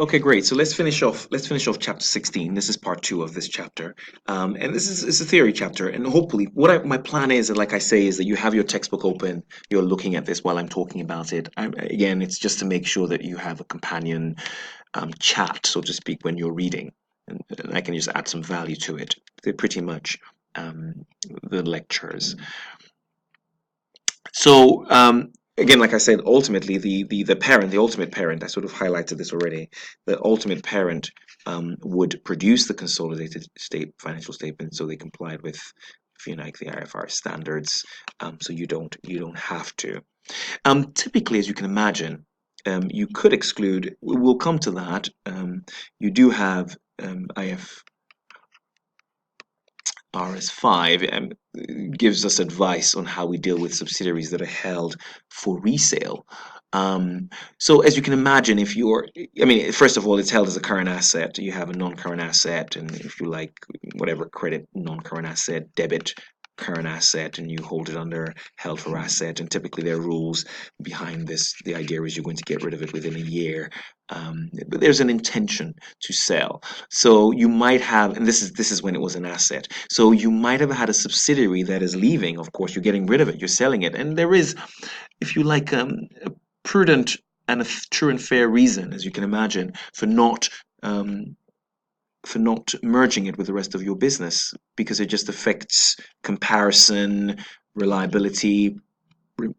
Okay, great. So let's finish off. Let's finish off chapter 16. This is part two of this chapter, and this is it's a theory chapter. And hopefully, my plan is, that, like I say, is that you have your textbook open. You're looking at this while I'm talking about it. Again, it's just to make sure that you have a companion chat, so to speak, when you're reading, and I can just add some value to it. They're pretty much the lectures. So again, like I said, ultimately the parent, the ultimate parent, I sort of highlighted this already. The ultimate parent would produce the consolidated financial statement, so they complied with, if you like, the IFRS standards. So you don't have to. Typically, as you can imagine, you could exclude. We'll come to that. You do have RS5 gives us advice on how we deal with subsidiaries that are held for resale. So as you can imagine, if you're, I mean, first of all, it's held as a current asset. You have a non-current asset, and if you like, whatever credit, non-current asset, debit, current asset, and you hold it under held for asset. And typically there are rules behind this. The idea is you're going to get rid of it within a year. But there's an intention to sell. So you might have, and this is when it was an asset. So you might have had a subsidiary that is leaving. Of course, you're getting rid of it. You're selling it, and there is, if you like, a prudent and a true and fair reason, as you can imagine, for not merging it with the rest of your business, because it just affects comparison, reliability.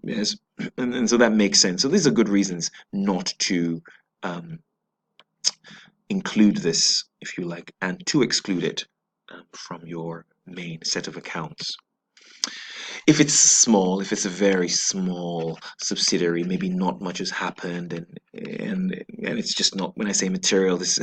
Yes, and so that makes sense. So these are good reasons not to include this, if you like, and to exclude it from your main set of accounts. If it's small, if it's a very small subsidiary, maybe not much has happened, and it's just not. When I say material, this,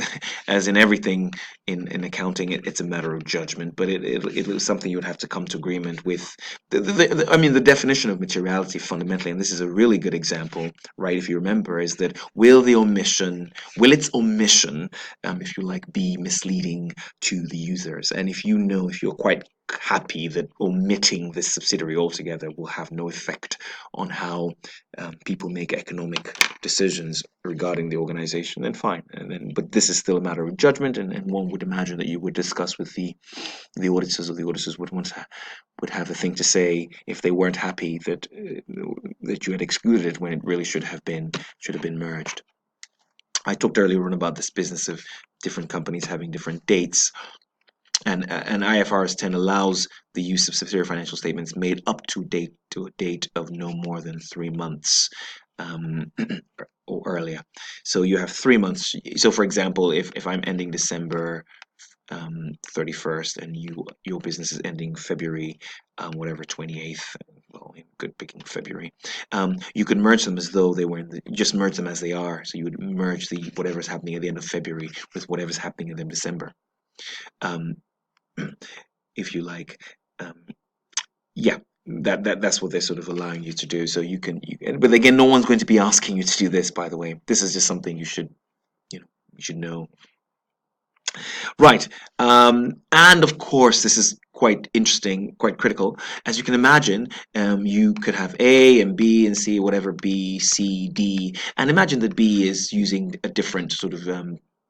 as in everything in accounting, it's a matter of judgment. But it was something you would have to come to agreement with. I mean, the definition of materiality fundamentally, and this is a really good example, right? If you remember, is that will its omission, if you like, be misleading to the users? And if you're quite happy that omitting this subsidiary altogether will have no effect on how people make economic decisions regarding the organization, then fine. But this is still a matter of judgment, and one would imagine that you would discuss with the auditors, or the auditors would have a thing to say if they weren't happy that you had excluded it when it really should have been merged. I talked earlier on about this business of different companies having different dates. And IFRS 10 allows the use of subsidiary financial statements made up to a date of no more than 3 months or earlier. So you have 3 months. So for example, if I'm ending December 31st, and your business is ending February whatever 28th, well, good picking February, you could merge them as though they were just merge them as they are. So you would merge the whatever's happening at the end of February with whatever's happening at the end of December. If you like, yeah, that's what they're sort of allowing you to do. So but again, no one's going to be asking you to do this, by the way. This is just something you should know. Right. And of course, this is quite interesting, quite critical. As you can imagine, you could have A and B and C, whatever, B, C, D. And imagine that B is using a different sort of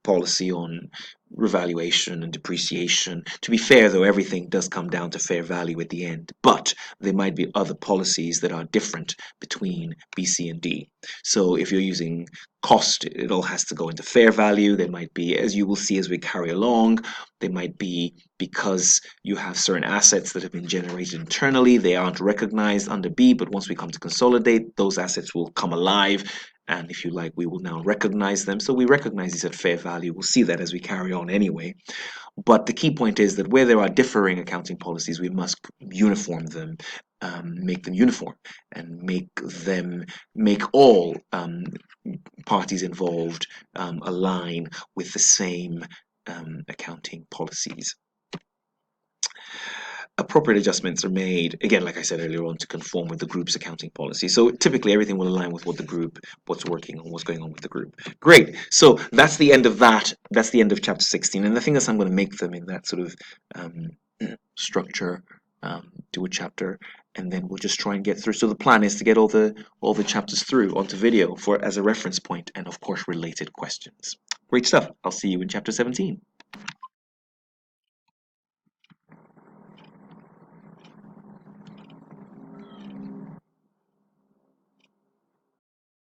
policy on revaluation and depreciation. To be fair, though, everything does come down to fair value at the end. But there might be other policies that are different between B, C, and D. So if you're using cost, it all has to go into fair value. There might be, as you will see as we carry along, there might be, because you have certain assets that have been generated internally, they aren't recognized under B, but once we come to consolidate, those assets will come alive. And if you like, we will now recognize them. So we recognize these at fair value. We'll see that as we carry on anyway. But the key point is that where there are differing accounting policies, we must uniform them, make them uniform, and make all parties involved align with the same accounting policies. Appropriate adjustments are made, again, like I said earlier on, to conform with the group's accounting policy. So typically everything will align with what's working on, what's going on with the group. Great. So that's the end of that. That's the end of chapter 16. And the thing is, I'm going to make them in that sort of structure, do a chapter, and then we'll just try and get through. So the plan is to get all the chapters through onto video as a reference point, and of course related questions. Great stuff. I'll see you in chapter 17.